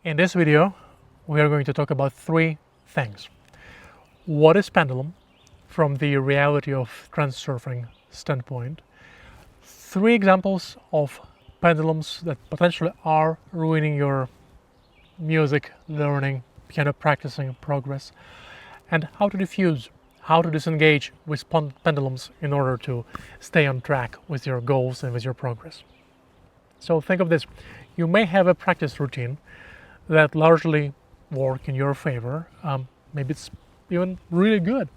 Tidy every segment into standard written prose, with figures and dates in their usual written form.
In this video, we are going to talk about three things. What is pendulum from the reality of transurfing standpoint? Three examples of pendulums that potentially are ruining your music learning, piano practicing progress, and how to diffuse, how to disengage with pendulums in order to stay on track with your goals and with your progress. So think of this. You may have a practice routine that largely work in your favor. Maybe it's even really good.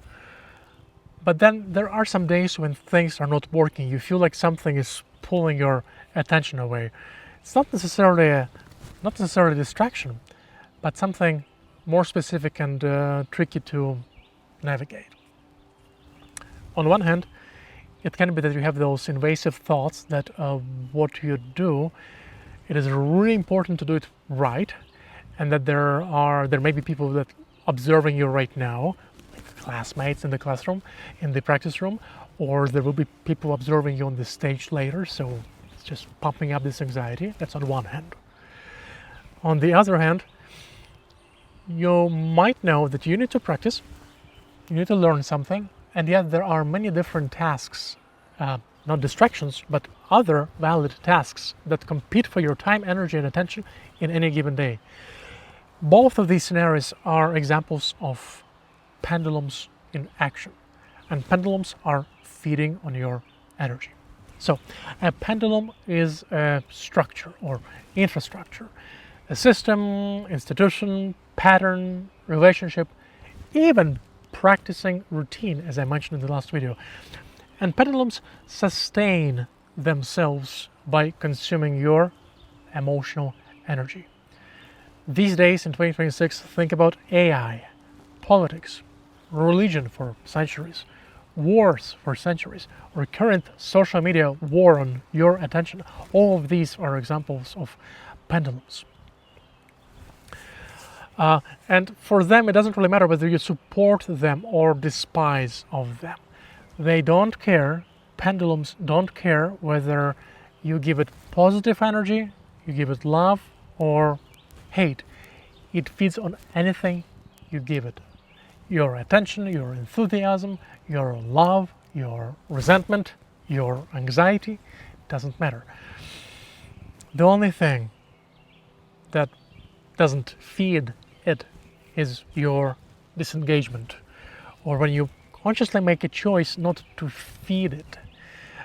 But then there are some days when things are not working. You feel like something is pulling your attention away. It's not necessarily a distraction, but something more specific and tricky to navigate. On one hand, it can be that you have those invasive thoughts that what you do, it is really important to do it right, and that there may be people that observing you right now, like classmates in the classroom, in the practice room, or there will be people observing you on the stage later, so it's just pumping up this anxiety. That's on one hand. On the other hand, you might know that you need to practice, you need to learn something, and yet there are many different tasks, not distractions, but other valid tasks that compete for your time, energy, and attention in any given day. Both of these scenarios are examples of pendulums in action, and pendulums are feeding on your energy. So a pendulum is a structure or infrastructure, a system, institution, pattern, relationship, even practicing routine, as I mentioned in the last video. And pendulums sustain themselves by consuming your emotional energy. These days in 2026, think about AI, politics, religion for centuries, wars for centuries, or current social media war on your attention. All of these are examples of pendulums. And for them, it doesn't really matter whether you support them or despise of them. They don't care, pendulums don't care whether you give it positive energy, you give it love, or hate. It feeds on anything you give it. Your attention, your enthusiasm, your love, your resentment, your anxiety, doesn't matter. The only thing that doesn't feed it is your disengagement, or when you consciously make a choice not to feed it.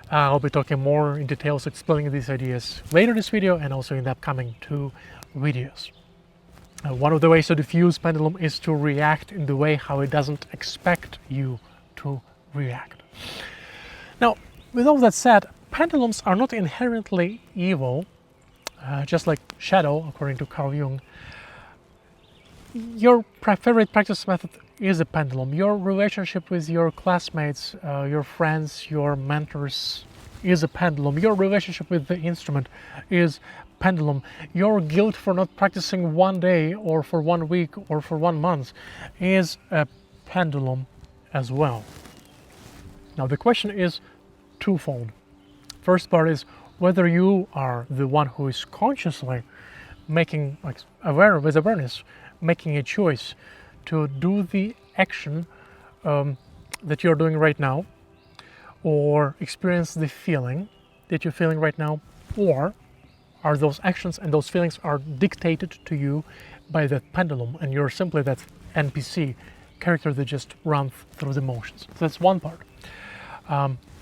I'll be talking more in details explaining these ideas later in this video and also in the upcoming two videos. One of the ways to diffuse pendulum is to react in the way how it doesn't expect you to react. Now, with all that said, pendulums are not inherently evil, just like shadow, according to Carl Jung. Your favorite practice method is a pendulum. Your relationship with your classmates, your friends, your mentors is a pendulum. Your relationship with the instrument is pendulum. Your guilt for not practicing one day or for 1 week or for 1 month is a pendulum as well. Now the question is twofold. First part is whether you are the one who is consciously making, with awareness, making a choice to do the action that you're doing right now, or experience the feeling that you're feeling right now, or are those actions and those feelings are dictated to you by that pendulum and you're simply that NPC character that just runs through the motions. So that's one part.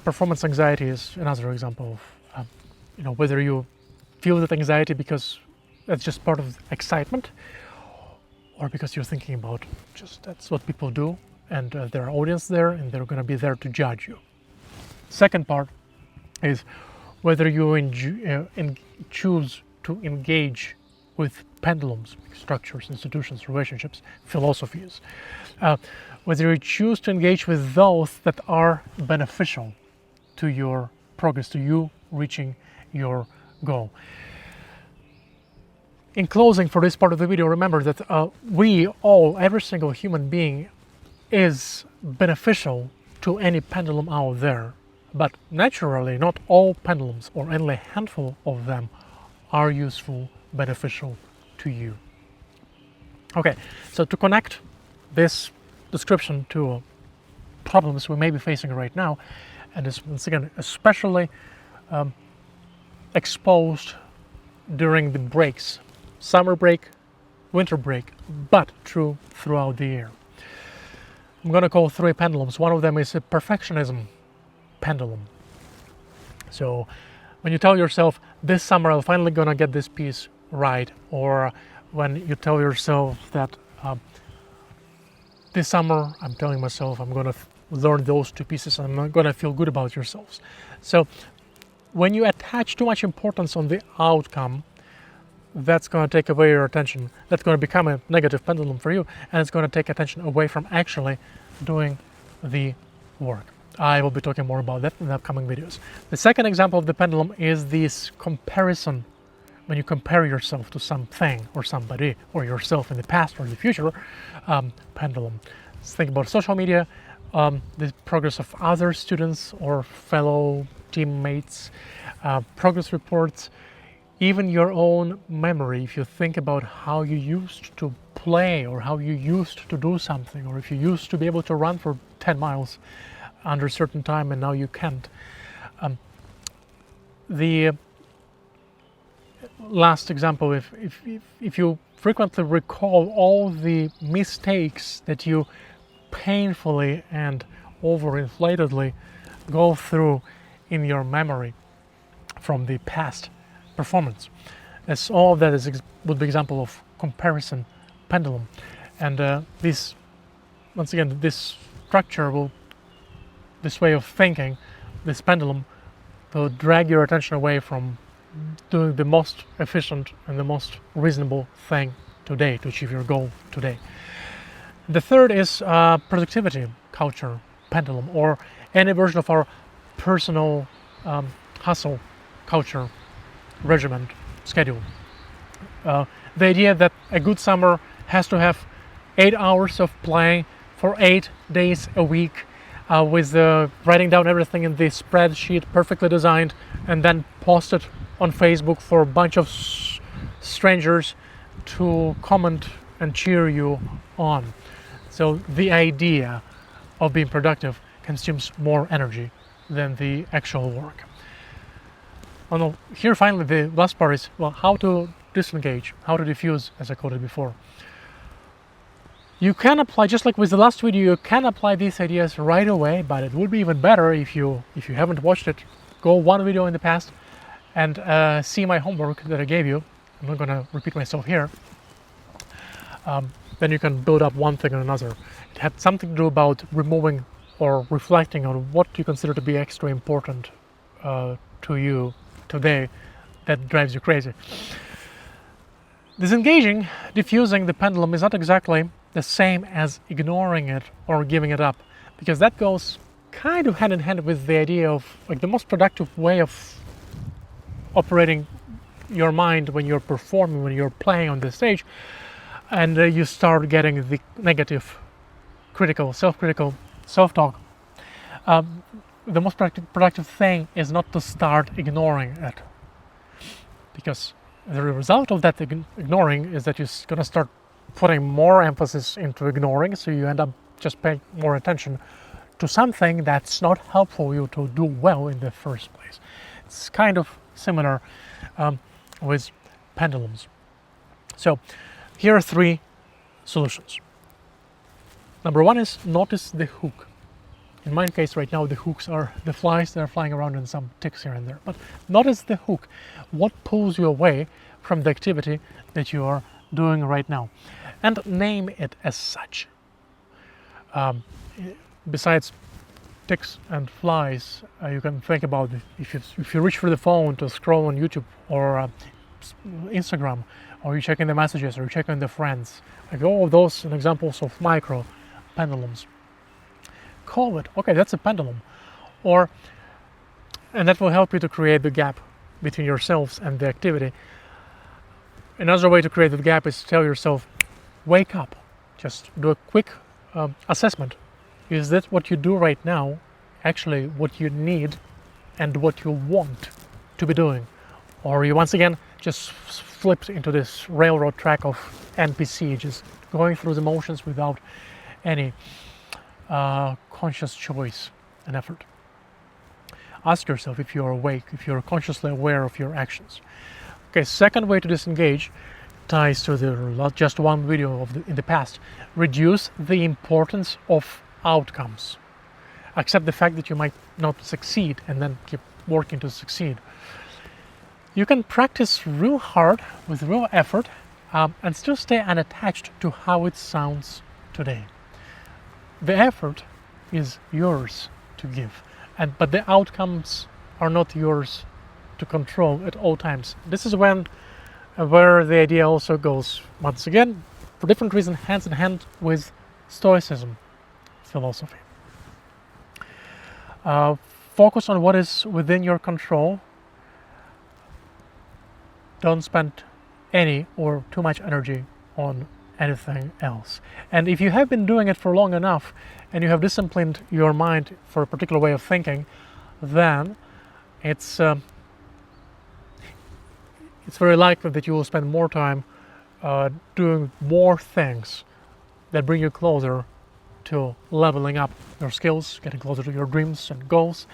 Performance anxiety is another example of whether you feel that anxiety because that's just part of excitement, or because you're thinking about just that's what people do and there are audience there and they're going to be there to judge you. Second part is whether you choose to engage with pendulums, structures, institutions, relationships, philosophies, whether you choose to engage with those that are beneficial to your progress, to you reaching your goal. In closing for this part of the video, remember that every single human being is beneficial to any pendulum out there. But naturally, not all pendulums, or only a handful of them, are useful, beneficial to you. Okay, so to connect this description to problems we may be facing right now, and is once again especially exposed during the breaks, summer break, winter break, but true throughout the year. I'm going to call 3 pendulums. One of them is a perfectionism pendulum. So when you tell yourself, this summer I'm finally going to get this piece right, or when you tell yourself that this summer I'm telling myself I'm going to learn those 2 pieces and I'm going to feel good about yourselves. So when you attach too much importance on the outcome, that's going to take away your attention. That's going to become a negative pendulum for you, and it's going to take attention away from actually doing the work. I will be talking more about that in the upcoming videos. The second example of the pendulum is this comparison. When you compare yourself to something or somebody, or yourself in the past or the future, pendulum. Let's think about social media, the progress of other students or fellow teammates, progress reports, even your own memory. If you think about how you used to play, or how you used to do something, or if you used to be able to run for 10 miles under a certain time and now you can't. The last example, if you frequently recall all the mistakes that you painfully and overinflatedly go through in your memory from the past performance, as all of that would be example of comparison pendulum. And this, once again, this structure will, this way of thinking, this pendulum will drag your attention away from doing the most efficient and the most reasonable thing today to achieve your goal today. The third is productivity culture pendulum, or any version of our personal hustle culture regiment schedule. The idea that a good summer has to have 8 hours of playing for 8 days a week, with writing down everything in the spreadsheet, perfectly designed, and then posted on Facebook for a bunch of strangers to comment and cheer you on. So the idea of being productive consumes more energy than the actual work. Oh no, here finally the last part is, well, how to disengage, how to diffuse, as I called it before. You can apply, just like with the last video, you can apply these ideas right away, but it would be even better if you haven't watched it, go one video in the past and see my homework that I gave you. I'm not going to repeat myself here. Then you can build up one thing and another. It had something to do about removing or reflecting on what you consider to be extra important to you today that drives you crazy. Disengaging, diffusing the pendulum is not exactly the same as ignoring it or giving it up, because that goes kind of hand in hand with the idea of like the most productive way of operating your mind when you're performing, when you're playing on the stage, and you start getting the negative, critical, self-critical self-talk. The most productive thing is not to start ignoring it, because the result of that ignoring is that you're going to start putting more emphasis into ignoring, so you end up just paying more attention to something that's not helpful you to do well in the first place. It's kind of similar with pendulums. So here are 3 solutions. Number 1 is notice the hook. In my case right now, the hooks are the flies that are flying around and some ticks here and there. But notice the hook. What pulls you away from the activity that you are doing right now? And name it as such. Besides ticks and flies, you can think about if you reach for the phone to scroll on YouTube or Instagram, or you're checking the messages, or you're checking the friends. Like all of those are examples of micro pendulums. Call it, okay, that's a pendulum. And that will help you to create the gap between yourselves and the activity. Another way to create the gap is to tell yourself, wake up. Just do a quick assessment. Is that what you do right now actually what you need and what you want to be doing? Or you once again just flipped into this railroad track of NPC, just going through the motions without any conscious choice and effort. Ask yourself if you're awake, if you're consciously aware of your actions. Okay, second way to disengage ties to the just one video in the past. Reduce the importance of outcomes. Accept the fact that you might not succeed and then keep working to succeed. You can practice real hard with real effort and still stay unattached to how it sounds today. The effort is yours to give, but the outcomes are not yours to control at all times. This is where the idea also goes, once again, for different reasons, hands in hand with Stoicism philosophy. Focus on what is within your control. Don't spend any or too much energy on anything else. And if you have been doing it for long enough and you have disciplined your mind for a particular way of thinking, then it's very likely that you will spend more time doing more things that bring you closer to leveling up your skills, getting closer to your dreams and goals,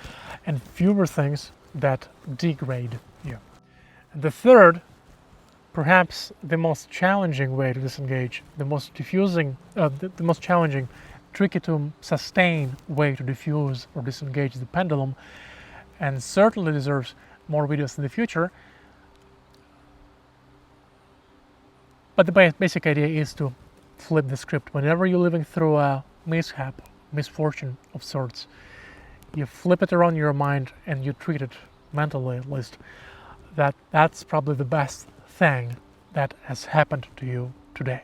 and fewer things that degrade you. And the third, perhaps the most challenging way to disengage, the most challenging, tricky to sustain way to diffuse or disengage the pendulum, and certainly deserves more videos in the future. But the basic idea is to flip the script. Whenever you're living through a mishap, misfortune of sorts, you flip it around in your mind and you treat it mentally, at least, that's probably the best thing that has happened to you today.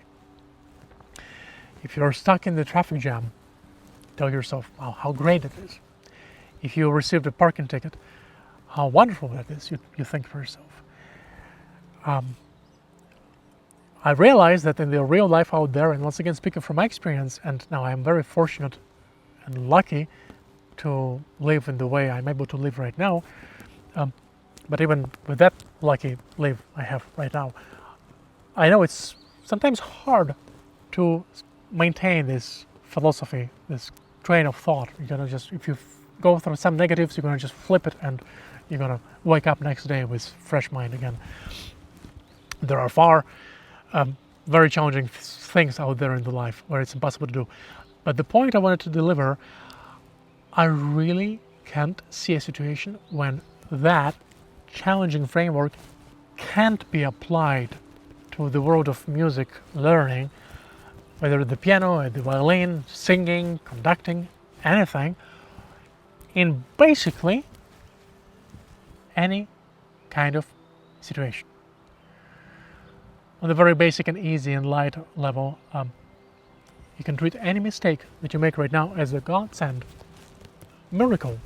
If you're stuck in the traffic jam, tell yourself, wow, how great it is. If you received a parking ticket, how wonderful that is, you think for yourself. I realize that in the real life out there, and once again speaking from my experience, and now I'm very fortunate and lucky to live in the way I'm able to live right now, but even with that lucky live I have right now, I know it's sometimes hard to maintain this philosophy, this train of thought. You're gonna just, if you go through some negatives, you're gonna just flip it and you're gonna wake up next day with fresh mind again. There are very challenging things out there in the life where it's impossible to do. But the point I wanted to deliver, I really can't see a situation when that challenging framework can't be applied to the world of music learning, whether the piano or the violin, singing, conducting, anything, in basically any kind of situation. On the very basic and easy and light level, you can treat any mistake that you make right now as a godsend, miracle,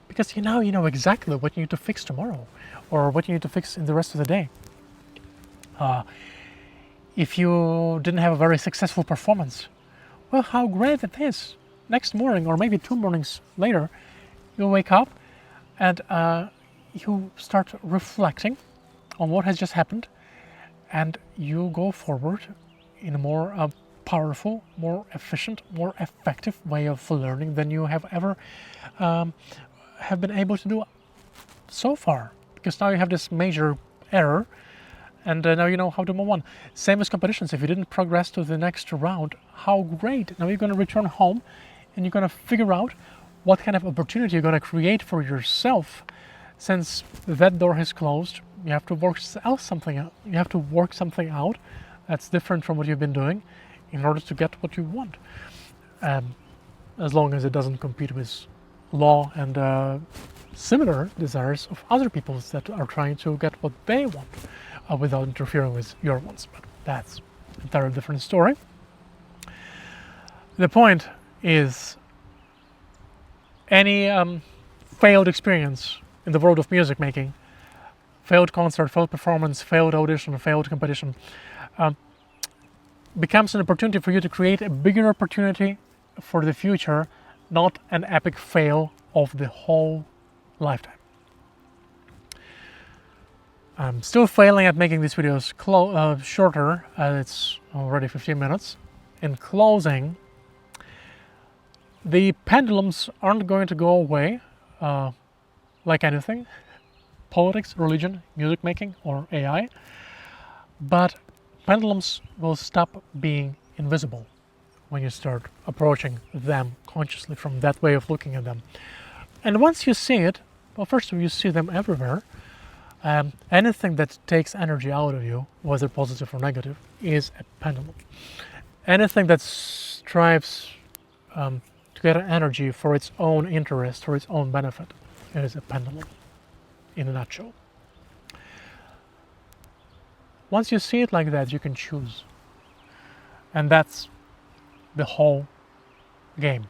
because you know exactly what you need to fix tomorrow or what you need to fix in the rest of the day. If you didn't have a very successful performance, well, how great it is. Next morning, or maybe 2 mornings later, you wake up and you start reflecting on what has just happened, and you go forward in a more powerful, more efficient, more effective way of learning than you have ever have been able to do so far. Because now you have this major error, and now you know how to move on. Same as competitions. If you didn't progress to the next round, how great. Now you're going to return home and you're going to figure out what kind of opportunity you're going to create for yourself. Since that door has closed, you have to work something out. You have to work something out that's different from what you've been doing in order to get what you want. As long as it doesn't compete with law and similar desires of other people that are trying to get what they want without interfering with your wants. But that's an entirely different story. The point is, any failed experience in the world of music making, failed concert, failed performance, failed audition, failed competition, becomes an opportunity for you to create a bigger opportunity for the future, not an epic fail of the whole lifetime. I'm still failing at making these videos shorter, it's already 15 minutes. In closing, the pendulums aren't going to go away like anything, politics, religion, music making, or AI, but pendulums will stop being invisible when you start approaching them consciously from that way of looking at them. And once you see it, well, first of all, you see them everywhere. Anything that takes energy out of you, whether positive or negative, is a pendulum. Anything that strives to get energy for its own interest, for its own benefit, is a pendulum, in a nutshell. Once you see it like that, you can choose. And that's the whole game.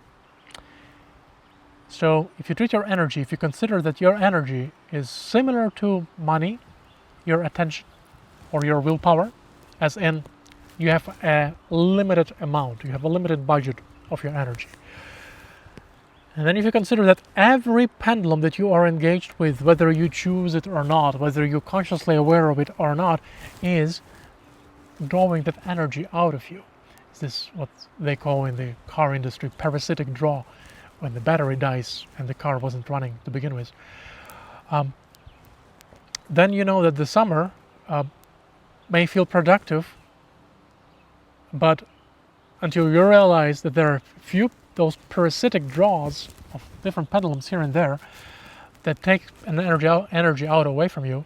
So if you treat your energy, if you consider that your energy is similar to money, your attention, or your willpower, as in you have a limited amount, you have a limited budget of your energy. And then if you consider that every pendulum that you are engaged with, whether you choose it or not, whether you're consciously aware of it or not, is drawing that energy out of you. This is what they call in the car industry parasitic draw, when the battery dies and the car wasn't running to begin with. Then you know that the summer may feel productive, but until you realize that there are few those parasitic draws of different pendulums here and there that take an energy out away from you,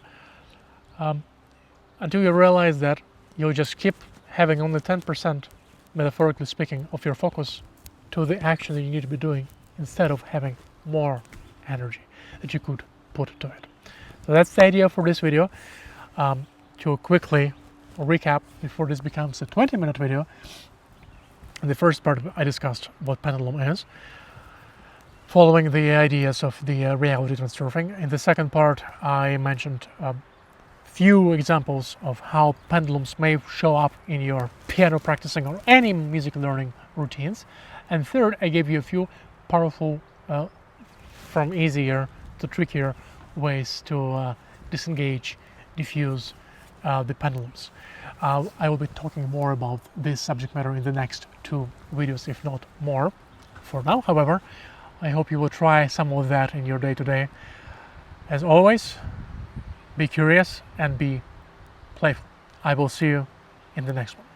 until you realize that you'll just keep having only 10%, metaphorically speaking, of your focus to the action that you need to be doing, instead of having more energy that you could put to it. So that's the idea for this video. To quickly recap before this becomes a 20-minute video, in the first part I discussed what pendulum is, following the ideas of the reality transurfing. In the second part I mentioned a few examples of how pendulums may show up in your piano practicing or any music learning routines. And third, I gave you a few powerful, from easier to trickier ways to disengage, diffuse the pendulums. I will be talking more about this subject matter in the next 2 videos, if not more. For now, however, I hope you will try some of that in your day-to-day. As always, be curious and be playful. I will see you in the next one.